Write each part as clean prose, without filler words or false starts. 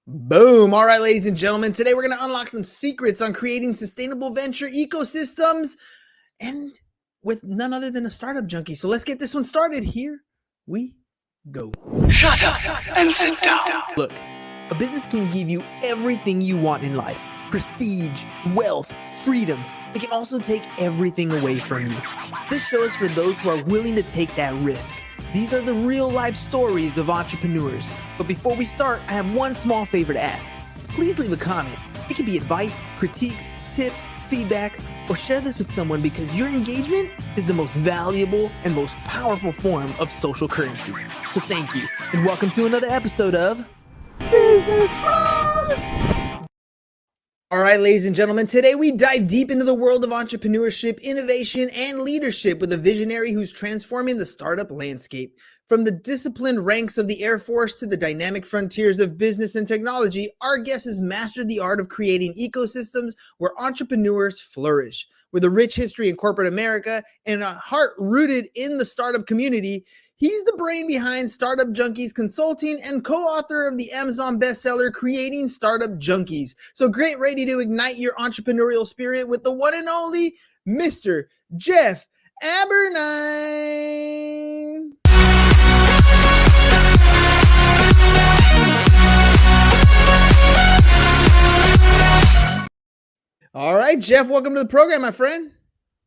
Boom. All right, ladies and gentlemen, today we're going to unlock some secrets on creating sustainable venture ecosystems and with none other than a startup junkie. So let's get this one started. Here we go. Shut up and sit down. Look, a business can give you everything you want in life: prestige, wealth, freedom. It can also take everything away from you. This show is for those who are willing to take that risk. These are the real life stories of entrepreneurs. But before we start, I have one small favor to ask. Please leave a comment. It can be advice, critiques, tips, feedback, or share this with someone because your engagement is the most valuable and most powerful form of social currency. So thank you, and welcome to another episode of Business Buzz! All right, ladies and gentlemen, today we dive deep into the world of entrepreneurship, innovation, and leadership with a visionary who's transforming the startup landscape. From the disciplined ranks of the Air Force to the dynamic frontiers of business and technology, our guest has mastered the art of creating ecosystems where entrepreneurs flourish. With a rich history in corporate America and a heart rooted in the startup community, he's the brain behind Startup Junkies Consulting and co-author of the Amazon bestseller, Creating Startup Junkies. So get ready to ignite your entrepreneurial spirit with the one and only Mr. Jeff Amerine. All right, Jeff, welcome to the program, my friend.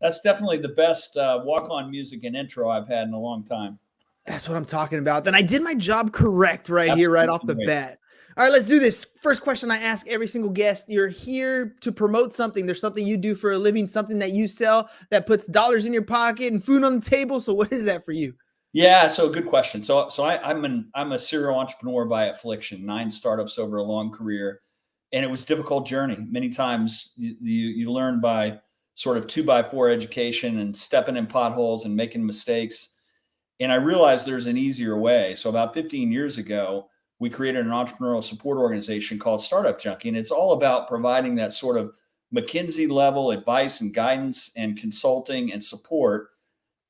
That's definitely the best walk-on music and intro I've had in a long time. That's what I'm talking about. Then I did my job correct here, right off the bat. All right, let's do this. First question I ask every single guest. You're here to promote something. There's something you do for a living, something that you sell that puts dollars in your pocket and food on the table. So what is that for you? Yeah, so good question. So I'm a serial entrepreneur by affliction, 9 startups over a long career. And it was a difficult journey. Many times you learn by sort of 2x4 education and stepping in potholes and making mistakes. And I realized there's an easier way. So about 15 years ago, we created an entrepreneurial support organization called Startup Junkie. And it's all about providing that sort of McKinsey level advice and guidance and consulting and support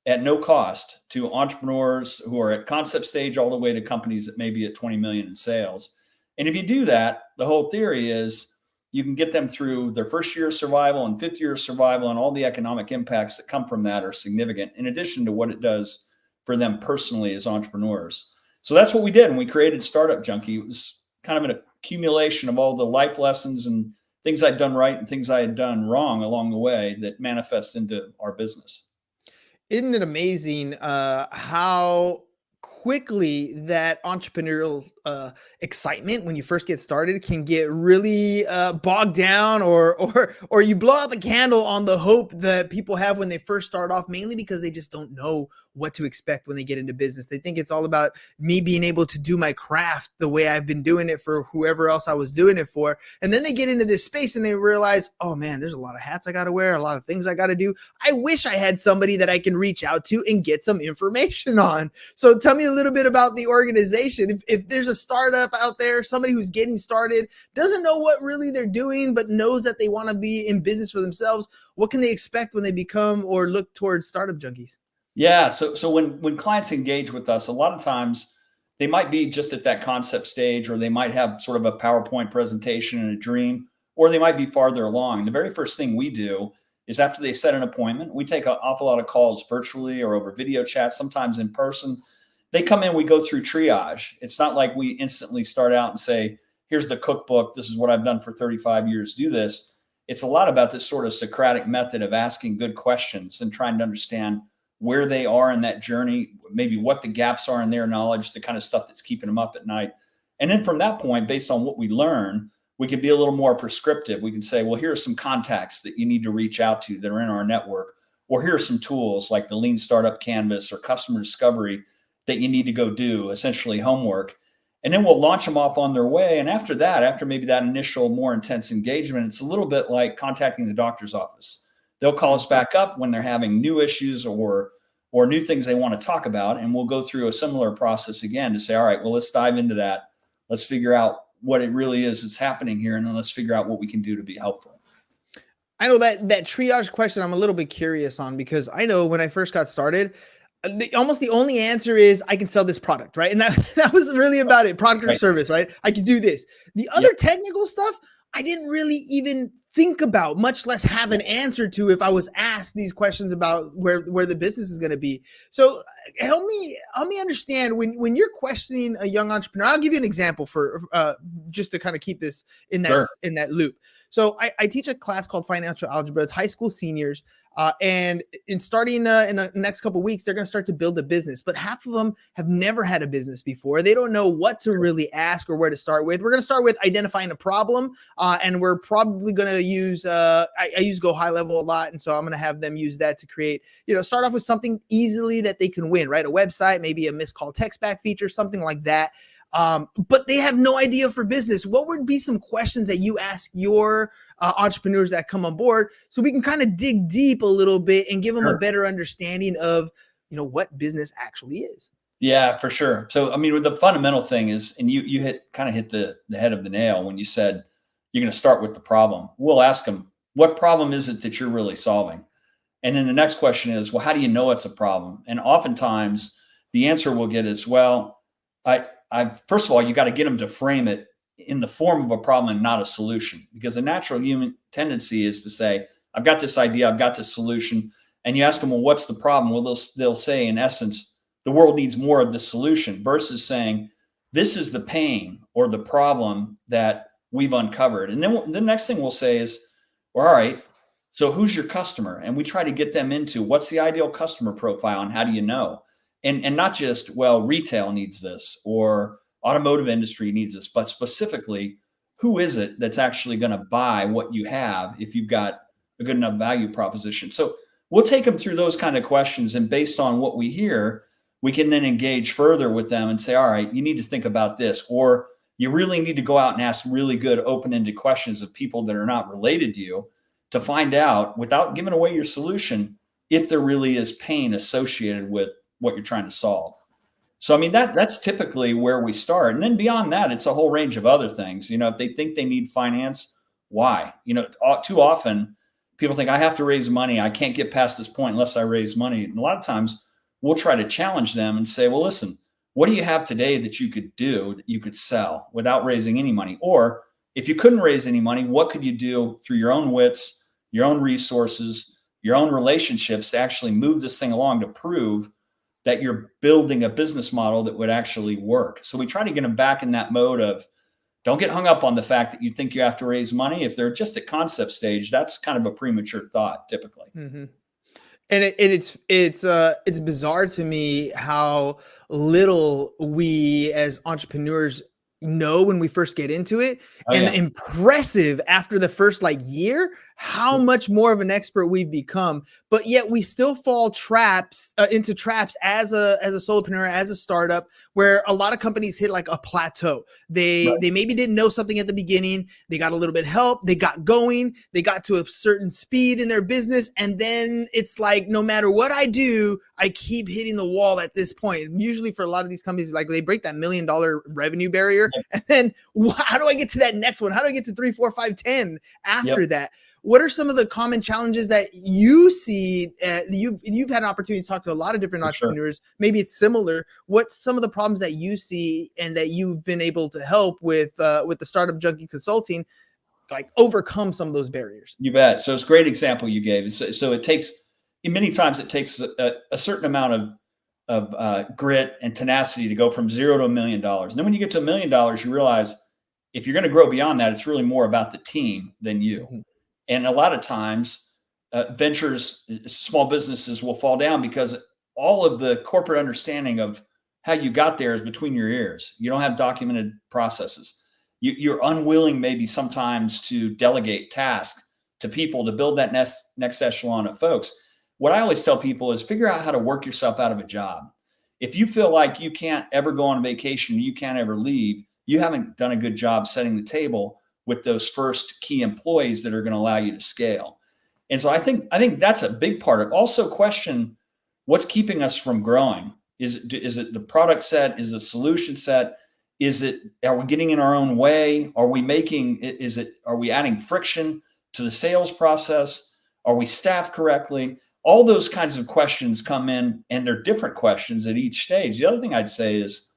at no cost to entrepreneurs who are at concept stage all the way to companies that may be at 20 million in sales. And if you do that, the whole theory is you can get them through their first year of survival and 5th year of survival, and all the economic impacts that come from that are significant, in addition to what it does for them personally as entrepreneurs. So that's what we did when we created Startup Junkie. It was kind of an accumulation of all the life lessons and things I'd done right and things I had done wrong along the way that manifest into our business. Isn't it amazing how quickly that entrepreneurial excitement when you first get started can get really bogged down, or you blow out the candle on the hope that people have when they first start off, mainly because they just don't know what to expect when they get into business. They think it's all about me being able to do my craft the way I've been doing it for whoever else I was doing it for. And then they get into this space and they realize, oh man, there's a lot of hats I got to wear, a lot of things I got to do. I wish I had somebody that I can reach out to and get some information on. So tell me a little bit about the organization. If there's a startup out there, somebody who's getting started, doesn't know what really they're doing, but knows that they want to be in business for themselves, what can they expect when they become or look towards Startup Junkies? Yeah. So when clients engage with us, a lot of times they might be just at that concept stage, or they might have sort of a PowerPoint presentation and a dream, or they might be farther along. And the very first thing we do is, after they set an appointment, we take an awful lot of calls virtually or over video chat, sometimes in person. They come in, we go through triage. It's not like we instantly start out and say, here's the cookbook. This is what I've done for 35 years. Do this. It's a lot about this sort of Socratic method of asking good questions and trying to understand where they are in that journey, maybe what the gaps are in their knowledge, the kind of stuff that's keeping them up at night. And then from that point, based on what we learn, we can be a little more prescriptive. We can say, well, here are some contacts that you need to reach out to that are in our network. Or here are some tools like the Lean Startup Canvas or customer discovery that you need to go do, essentially homework. And then we'll launch them off on their way. And after that, after maybe that initial more intense engagement, it's a little bit like contacting the doctor's office. They'll call us back up when they're having new issues or new things they want to talk about. And we'll go through a similar process again to say, all right, well, let's dive into that. Let's figure out what it really is that's happening here. And then let's figure out what we can do to be helpful. I know that triage question I'm a little bit curious on, because I know when I first got started, almost the only answer is I can sell this product, right? And that, that was really about it, product or Right. service, right? I can do this. The other technical stuff, I didn't really even think about, much less have an answer to if I was asked these questions about where the business is going to be. So help me understand when you're questioning a young entrepreneur. I'll give you an example for just to kind of keep this in that in that loop. So I teach a class called Financial Algebra. It's high school seniors. And in starting in the next couple of weeks, they're going to start to build a business, but half of them have never had a business before. They don't know what to really ask or where to start with. We're going to start with identifying a problem. And we're probably going to use, I use Go High Level a lot. And so I'm going to have them use that to create, start off with something easily that they can win, right? A website, maybe a missed call text back feature, something like that. But they have no idea for business. What would be some questions that you ask your entrepreneurs that come on board so we can kind of dig deep a little bit and give them a better understanding of, what business actually is? Yeah, for sure. So, I mean, the fundamental thing is, and you hit the head of the nail when you said you're going to start with the problem. We'll ask them, what problem is it that you're really solving? And then the next question is, well, how do you know it's a problem? And oftentimes the answer we'll get is, well, first of all, you got to get them to frame it in the form of a problem and not a solution, because a natural human tendency is to say, I've got this idea, I've got this solution. And you ask them, well, what's the problem? Well, they'll say, in essence, the world needs more of the solution, versus saying, this is the pain or the problem that we've uncovered. And then the next thing we'll say is, well, all right, so who's your customer? And we try to get them into what's the ideal customer profile and how do you know? And not just, well, retail needs this or automotive industry needs this, but specifically, who is it that's actually going to buy what you have if you've got a good enough value proposition? So we'll take them through those kind of questions. And based on what we hear, we can then engage further with them and say, all right, you need to think about this, or you really need to go out and ask really good open-ended questions of people that are not related to you to find out, without giving away your solution, if there really is pain associated with what you're trying to solve. So, I mean, that's typically where we start. And then beyond that, it's a whole range of other things. If they think they need finance, why? Too often people think, I have to raise money. I can't get past this point unless I raise money. And a lot of times we'll try to challenge them and say, well, listen, what do you have today that you could do, that you could sell without raising any money? Or if you couldn't raise any money, what could you do through your own wits, your own resources, your own relationships to actually move this thing along to prove that you're building a business model that would actually work? So we try to get them back in that mode of, don't get hung up on the fact that you think you have to raise money. If they're just at concept stage, that's kind of a premature thought typically. Mm-hmm. And it's bizarre to me how little we as entrepreneurs know when we first get into it, impressive after the first year, how much more of an expert we've become, but yet we still fall into traps as a solopreneur, as a startup, where a lot of companies hit a plateau. They maybe didn't know something at the beginning. They got a little bit of help. They got going. They got to a certain speed in their business. And then it's no matter what I do, I keep hitting the wall at this point. Usually for a lot of these companies, they break that $1 million revenue barrier. And then how do I get to that next one? How do I get to 3, 4, 5, 10 after that? What are some of the common challenges that you see? You've had an opportunity to talk to a lot of different entrepreneurs. Sure. Maybe it's similar. What's some of the problems that you see and that you've been able to help with the Startup Junkie Consulting, overcome some of those barriers? You bet. So it's a great example you gave. So it takes, many times it takes a certain amount of grit and tenacity to go from zero to $1 million. And then when you get to $1 million, you realize if you're going to grow beyond that, it's really more about the team than you. Mm-hmm. And a lot of times ventures, small businesses will fall down because all of the corporate understanding of how you got there is between your ears. You don't have documented processes. You're unwilling maybe sometimes to delegate tasks to people to build that next echelon of folks. What I always tell people is figure out how to work yourself out of a job. If you feel like you can't ever go on vacation, you can't ever leave, you haven't done a good job setting the table with those first key employees that are going to allow you to scale. And so I think that's a big part of it. Also question what's keeping us from growing. Is it the product set? Is it the solution set? Are we getting in our own way? Are we adding friction to the sales process? Are we staffed correctly? all those kinds of questions come in, and they're different questions at each stage. The other thing I'd say is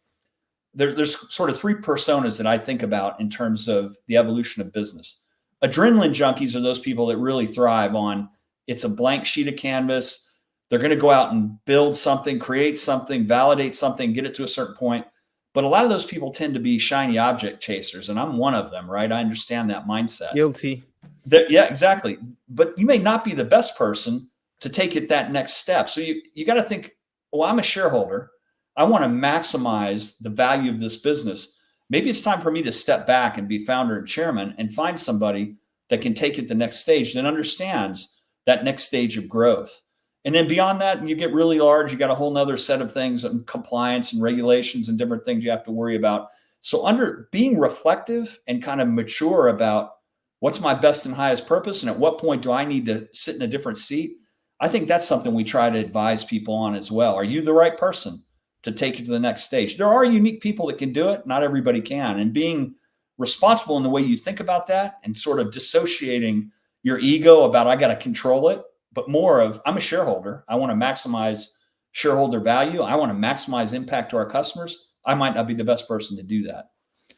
there's sort of three personas that I think about in terms of the evolution of business. Adrenaline junkies are those people that really thrive on, it's a blank sheet of canvas. They're going to go out and build something, create something, validate something, get it to a certain point. But a lot of those people tend to be shiny object chasers, and I'm one of them, right? I understand that mindset. Guilty. Yeah, exactly. But you may not be the best person to take it that next step. So you got to think, well, I'm a shareholder. I want to maximize the value of this business. Maybe it's time for me to step back and be founder and chairman and find somebody that can take it the next stage, that understands that next stage of growth. And then beyond that, you get really large, you got a whole nother set of things and compliance and regulations and different things you have to worry about. So under being reflective and kind of mature about what's my best and highest purpose, and at what point do I need to sit in a different seat? I think that's something we try to advise people on as well. Are you the right person to take it to the next stage? There are unique people that can do it. Not everybody can. And being responsible in the way you think about that, and sort of dissociating your ego about, I got to control it, but more of, I'm a shareholder. I want to maximize shareholder value. I want to maximize impact to our customers. I might not be the best person to do that.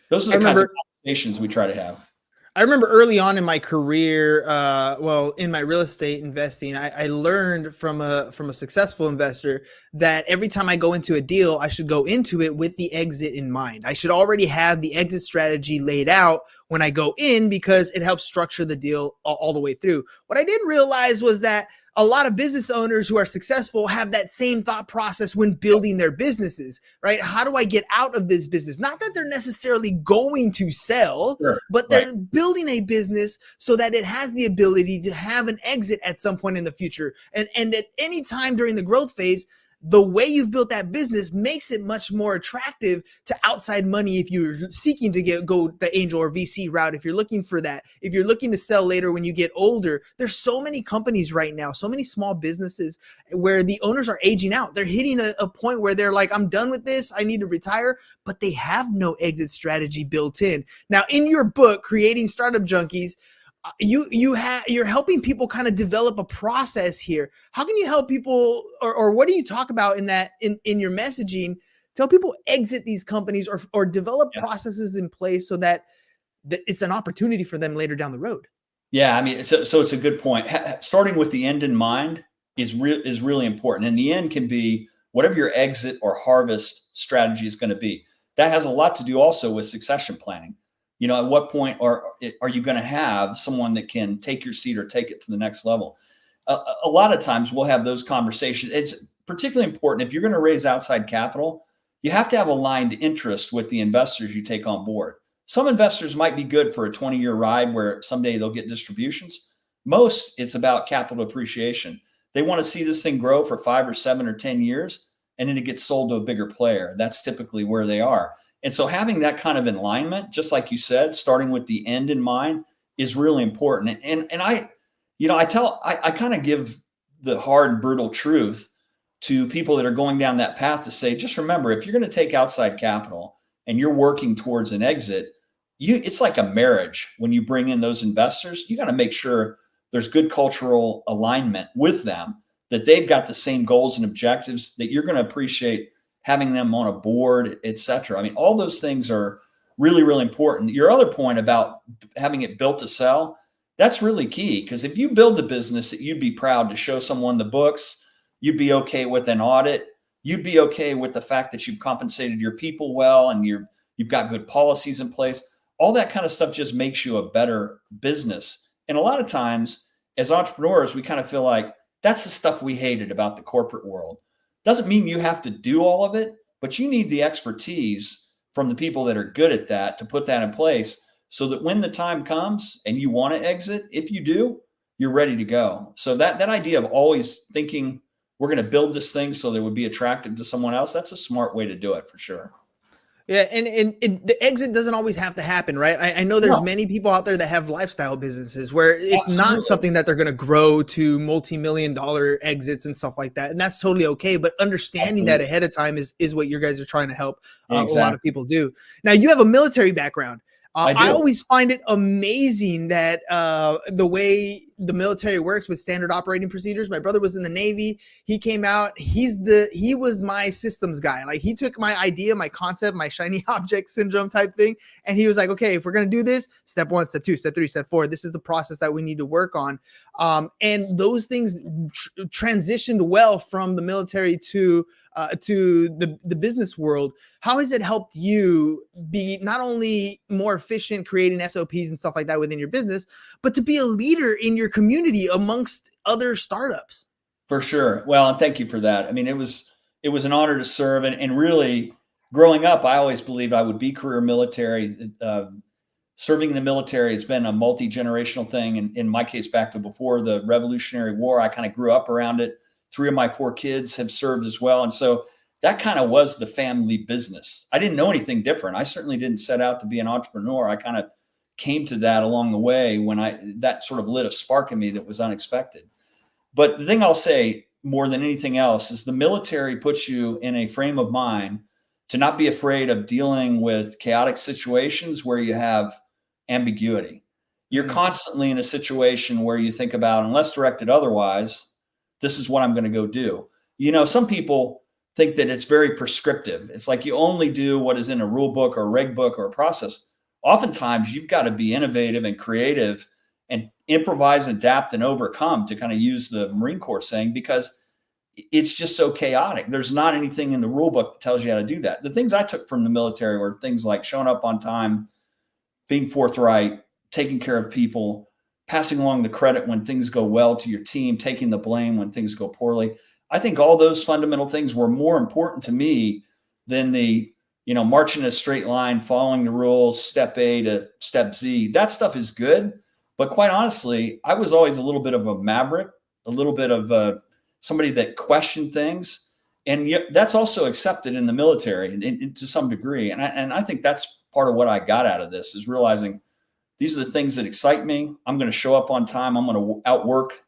Those are the kinds of conversations we try to have. I remember early on in my career, in my real estate investing, I learned from a successful investor that every time I go into a deal, I should go into it with the exit in mind. I should already have the exit strategy laid out when I go in, because it helps structure the deal all the way through. What I didn't realize was that a lot of business owners who are successful have that same thought process when building their businesses, right? How do I get out of this business? Not that they're necessarily going to sell, but they're building a business so that it has the ability to have an exit at some point in the future. And at any time during the growth phase, the way you've built that business makes it much more attractive to outside money if you're seeking to go the angel or VC route. If you're looking for that, if you're looking to sell later when you get older, there's so many companies right now, so many small businesses where the owners are aging out. They're hitting a point where they're like, I'm done with this, I need to retire, but they have no exit strategy built in. Now, in your book, Creating Startup Junkies, you're helping people kind of develop a process here. How can you help people, or what do you talk about in your messaging to help people exit these companies or develop processes in place so that it's an opportunity for them later down the road? Yeah, I mean, so it's a good point. Starting with the end in mind is really important. And the end can be whatever your exit or harvest strategy is going to be. That has a lot to do also with succession planning. You know, at what point are you going to have someone that can take your seat or take it to the next level? A lot of times we'll have those conversations. It's particularly important if you're going to raise outside capital, you have to have aligned interest with the investors you take on board. Some investors might be good for a 20-year ride where someday they'll get distributions. Most, it's about capital appreciation. They want to see this thing grow for 5 or 7 or 10 years, and then it gets sold to a bigger player. That's typically where they are. And so having that kind of alignment, just like you said, starting with the end in mind, is really important. And I kind of give the hard, brutal truth to people that are going down that path to say, just remember, if you're going to take outside capital and you're working towards an exit, it's like a marriage. When you bring in those investors, you got to make sure there's good cultural alignment with them, that they've got the same goals and objectives, that you're going to appreciate having them on a board, et cetera. I mean, all those things are really, really important. Your other point about having it built to sell, that's really key, because if you build the business that you'd be proud to show someone the books, you'd be okay with an audit, you'd be okay with the fact that you've compensated your people well and you've got good policies in place, all that kind of stuff just makes you a better business. And a lot of times as entrepreneurs, we kind of feel like that's the stuff we hated about the corporate world. Doesn't mean you have to do all of it, but you need the expertise from the people that are good at that to put that in place so that when the time comes and you want to exit, if you do, you're ready to go. So that idea of always thinking we're going to build this thing so that it would be attractive to someone else, that's a smart way to do it for sure. Yeah, and the exit doesn't always have to happen, right? I know there's many people out there that have lifestyle businesses where it's not something that they're going to grow to multi-million-dollar exits and stuff like that, and that's totally okay. But understanding that ahead of time is what you guys are trying to help a lot of people do. Now, you have a military background. I I do. always find it amazing that the way the military works with standard operating procedures. My brother was in the Navy. He came out. He was my systems guy. Like, he took my idea, my concept, my shiny object syndrome type thing, and he was like, okay, if we're gonna do this, step 1, step 2, step 3, step 4. This is the process that we need to work on. And those things transitioned well from the military to the business world. How has it helped you be not only more efficient creating SOPs and stuff like that within your business, but to be a leader in your community amongst other startups? For sure. Well, and thank you for that. I mean, it was an honor to serve, and really, growing up, I always believed I would be career military. Serving in the military has been a multi-generational thing. And in my case, back to before the Revolutionary War, I kind of grew up around it. 3 of my 4 kids have served as well. And so that kind of was the family business. I didn't know anything different. I certainly didn't set out to be an entrepreneur. I kind of came to that along the way when that sort of lit a spark in me that was unexpected. But the thing I'll say more than anything else is the military puts you in a frame of mind to not be afraid of dealing with chaotic situations where you have ambiguity. You're constantly in a situation where you think about, unless directed otherwise, this is what I'm going to go do. Some people think that it's very prescriptive. It's like you only do what is in a rule book or a reg book or a process. Oftentimes, you've got to be innovative and creative and improvise, adapt, and overcome, to kind of use the Marine Corps saying, because it's just so chaotic. There's not anything in the rule book that tells you how to do that. The things I took from the military were things like showing up on time, being forthright, taking care of people, passing along the credit when things go well to your team, taking the blame when things go poorly. I think all those fundamental things were more important to me than the, marching in a straight line, following the rules, step A to step Z. That stuff is good. But quite honestly, I was always a little bit of a maverick, a little bit of somebody that questioned things. And that's also accepted in the military to some degree. And I think that's part of what I got out of this, is realizing these are the things that excite me. I'm going to show up on time. I'm going to outwork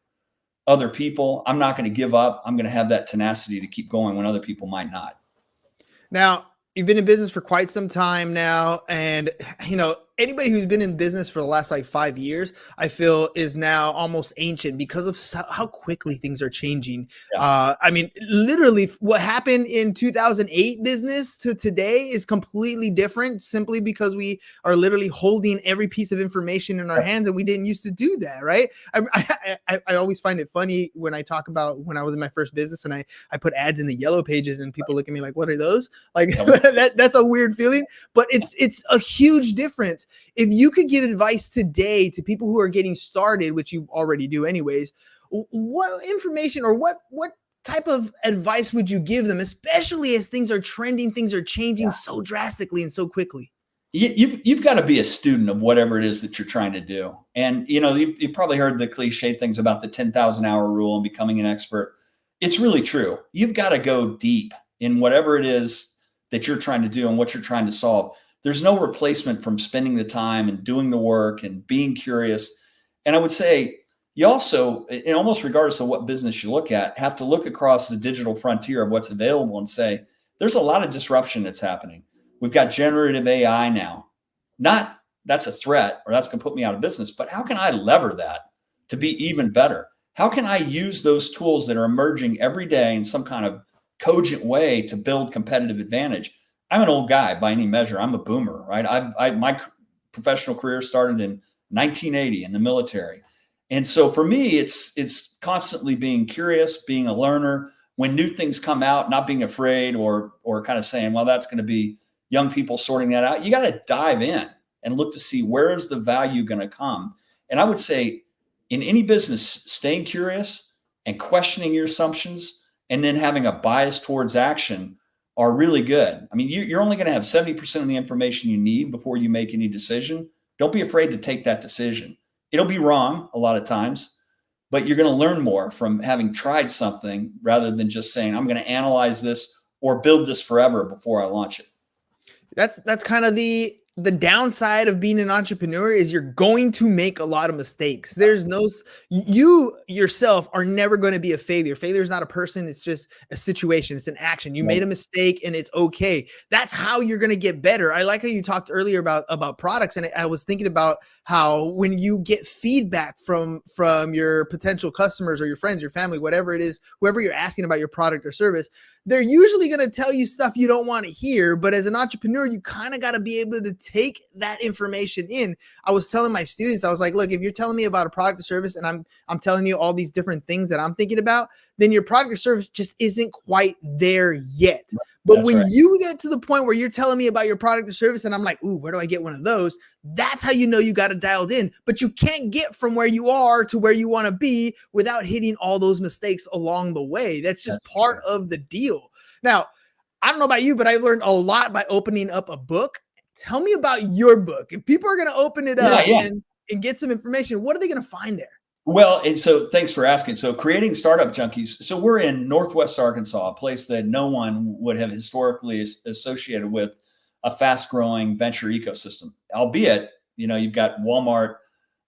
other people. I'm not going to give up. I'm going to have that tenacity to keep going when other people might not. Now, you've been in business for quite some time now, and anybody who's been in business for the last 5 years, I feel, is now almost ancient because of how quickly things are changing. Yeah. I mean, literally, what happened in 2008 business to today is completely different, simply because we are literally holding every piece of information in our hands, and we didn't used to do that, right? I always find it funny when I talk about when I was in my first business and I put ads in the yellow pages, and people look at me like, "What are those?" Like, that's a weird feeling, but it's a huge difference. If you could give advice today to people who are getting started, which you already do anyways, what information or what type of advice would you give them, especially as things are trending, things are changing so drastically and so quickly? You've got to be a student of whatever it is that you're trying to do. And, you probably heard the cliche things about the 10,000 hour rule and becoming an expert. It's really true. You've got to go deep in whatever it is that you're trying to do and what you're trying to solve. There's no replacement from spending the time and doing the work and being curious. And I would say you also, and almost regardless of what business you look at, have to look across the digital frontier of what's available and say, there's a lot of disruption that's happening. We've got generative AI now. Not that's a threat or that's going to put me out of business, but how can I lever that to be even better? How can I use those tools that are emerging every day in some kind of cogent way to build competitive advantage? I'm an old guy by any measure. I'm a boomer, right? My professional career started in 1980 in the military. And so for me, it's constantly being curious, being a learner. When new things come out, not being afraid or kind of saying, well, that's going to be young people sorting that out. You got to dive in and look to see where is the value going to come. And I would say in any business, staying curious and questioning your assumptions and then having a bias towards action are really good. I mean, you're only going to have 70% of the information you need before you make any decision. Don't be afraid to take that decision. It'll be wrong a lot of times, but you're going to learn more from having tried something rather than just saying, I'm going to analyze this or build this forever before I launch it. That's kind of the the downside of being an entrepreneur is you're going to make a lot of mistakes. There's no, you yourself are never going to be a failure. Failure is not a person. It's just a situation. It's an action. You made a mistake and it's okay. That's how you're going to get better. I like how you talked earlier about products. And I was thinking about how when you get feedback from your potential customers or your friends, your family, whatever it is, whoever you're asking about your product or service, they're usually going to tell you stuff you don't want to hear. But as an entrepreneur, you kind of got to be able to take that information in. I was telling my students, I was like, look, if you're telling me about a product or service and I'm telling you all these different things that I'm thinking about, then your product or service just isn't quite there yet. But when you get to the point where you're telling me about your product or service and I'm like, ooh, where do I get one of those? That's how you know you got it dialed in. But you can't get from where you are to where you want to be without hitting all those mistakes along the way. That's just part of the deal. Now, I don't know about you, but I learned a lot by opening up a book. Tell me about your book. If people are going to open it up and get some information, what are they going to find there? Well, and so thanks for asking. So creating Startup Junkies. So we're in Northwest Arkansas, a place that no one would have historically associated with a fast growing venture ecosystem, albeit, you've got Walmart,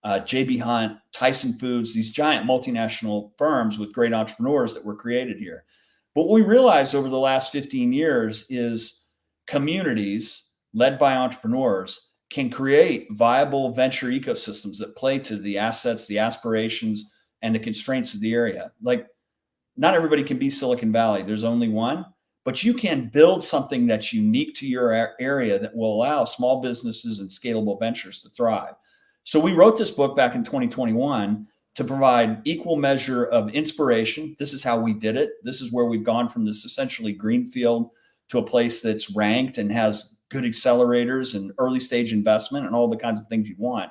JB Hunt, Tyson Foods, these giant multinational firms with great entrepreneurs that were created here. But what we realized over the last 15 years is communities led by entrepreneurs can create viable venture ecosystems that play to the assets, the aspirations, and the constraints of the area. Like, not everybody can be Silicon Valley. There's only one, but you can build something that's unique to your area that will allow small businesses and scalable ventures to thrive. So we wrote this book back in 2021 to provide equal measure of inspiration. This is how we did it. This is where we've gone from this essentially greenfield to a place that's ranked and has good accelerators and early stage investment and all the kinds of things you want,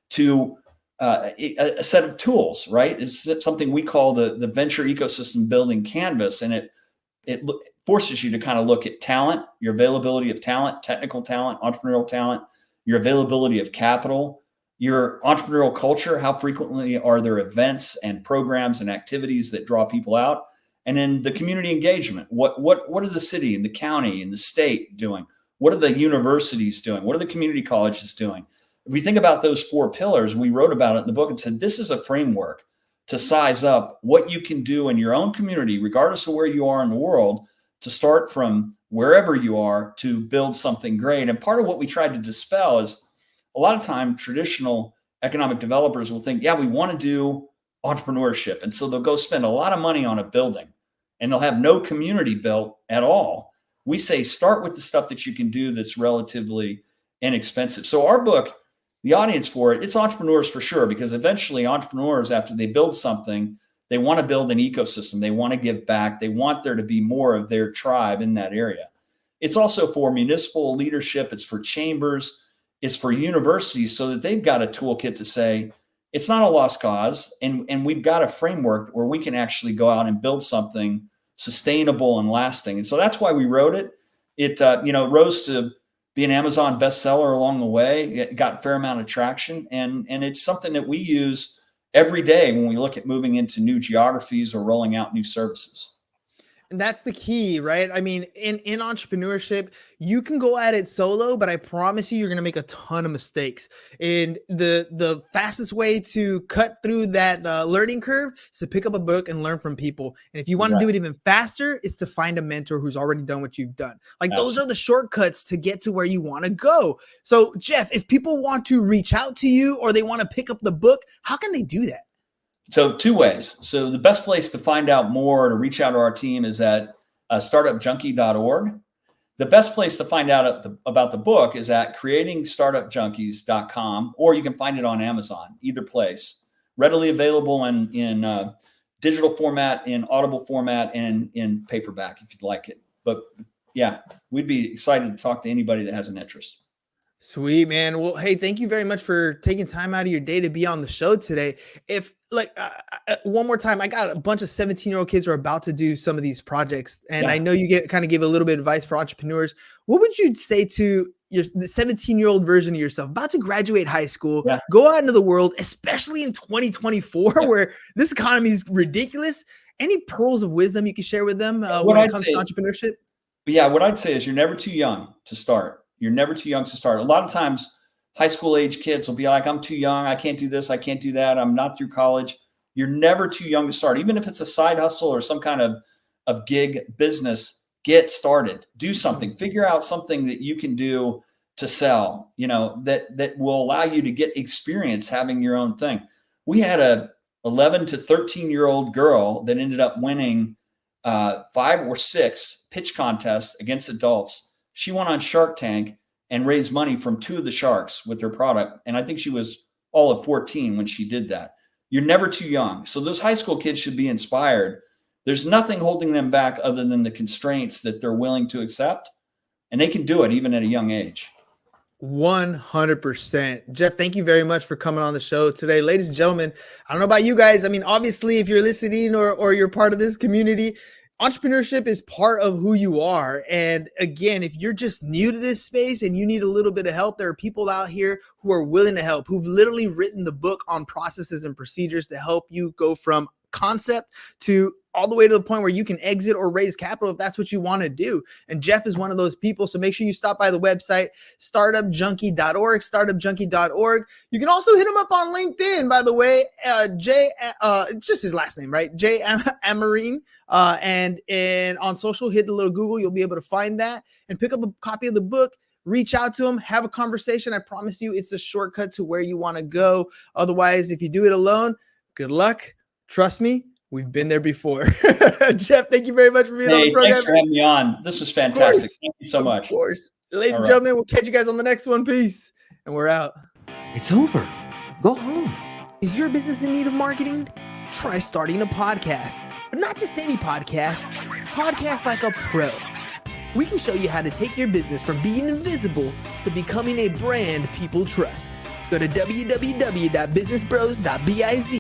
to a set of tools, right? It's something we call the venture ecosystem building canvas. And it forces you to kind of look at talent, your availability of talent, technical talent, entrepreneurial talent, your availability of capital, your entrepreneurial culture, how frequently are there events and programs and activities that draw people out, and then the community engagement. What are the city and the county and the state doing? What are the universities doing? What are the community colleges doing? If we think about those four pillars, we wrote about it in the book and said, this is a framework to size up what you can do in your own community, regardless of where you are in the world, to start from wherever you are to build something great. And part of what we tried to dispel is a lot of time traditional economic developers will think, yeah, we want to do entrepreneurship. And so they'll go spend a lot of money on a building and they'll have no community built at all. We say, start with the stuff that you can do that's relatively inexpensive. So our book, the audience for it, it's entrepreneurs for sure, because eventually entrepreneurs, after they build something, they want to build an ecosystem. They want to give back. They want there to be more of their tribe in that area. It's also for municipal leadership. It's for chambers. It's for universities, so that they've got a toolkit to say, it's not a lost cause. And we've got a framework where we can actually go out and build something sustainable and lasting. And so that's why we wrote it. It rose to be an Amazon bestseller along the way. It got a fair amount of traction, and it's something that we use every day when we look at moving into new geographies or rolling out new services. And that's the key, right? I mean, in entrepreneurship, you can go at it solo, but I promise you're going to make a ton of mistakes. And the fastest way to cut through that learning curve is to pick up a book and learn from people. And if you want to do it even faster, it's to find a mentor who's already done what you've done. Like, those are the shortcuts to get to where you want to go. So, Jeff, if people want to reach out to you or they want to pick up the book, how can they do that? So two ways. So the best place to find out more, to reach out to our team, is at startupjunkie.org. The best place to find out about the book is at creatingstartupjunkies.com, or you can find it on Amazon, either place. Readily available in digital format, in Audible format, and in paperback if you'd like it. But yeah, we'd be excited to talk to anybody that has an interest. Sweet, man. Well, hey, thank you very much for taking time out of your day to be on the show today. If one more time, I got a bunch of 17-year-old kids who are about to do some of these projects. And I know you gave a little bit of advice for entrepreneurs. What would you say to the 17-year-old version of yourself about to graduate high school, go out into the world, especially in 2024, where this economy is ridiculous? Any pearls of wisdom you can share with them when it comes to entrepreneurship? Yeah, what I'd say is you're never too young to start. You're never too young to start. A lot of times high school age kids will be like, I'm too young. I can't do this. I can't do that. I'm not through college. You're never too young to start. Even if it's a side hustle or some kind of gig business, get started, do something, figure out something that you can do to sell, that will allow you to get experience having your own thing. We had a 11 to 13-year-old girl that ended up winning 5 or 6 pitch contests against adults. She went on Shark Tank and raised money from 2 of the sharks with her product. And I think she was all of 14 when she did that. You're never too young. So those high school kids should be inspired. There's nothing holding them back other than the constraints that they're willing to accept. And they can do it even at a young age. 100%. Jeff, thank you very much for coming on the show today. Ladies and gentlemen, I don't know about you guys. I mean, obviously, if you're listening or you're part of this community, entrepreneurship is part of who you are. And again, if you're just new to this space and you need a little bit of help, there are people out here who are willing to help, who've literally written the book on processes and procedures to help you go from concept to all the way to the point where you can exit or raise capital if that's what you want to do. And Jeff is one of those people. So make sure you stop by the website, startupjunkie.org. You can also hit him up on LinkedIn, by the way. It's just his last name, right? Jeff Amerine. And on social, hit the little Google. You'll be able to find that and pick up a copy of the book. Reach out to him, have a conversation. I promise you it's a shortcut to where you want to go. Otherwise, if you do it alone, good luck. Trust me, we've been there before. Jeff, thank you very much for being on the program. Thanks for having me on. This was fantastic. Thank you so much. Of course. Ladies and gentlemen, we'll catch you guys on the next one. Peace. And we're out. It's over. Go home. Is your business in need of marketing? Try starting a podcast. But not just any podcast. Podcast like a pro. We can show you how to take your business from being invisible to becoming a brand people trust. Go to www.businessbros.biz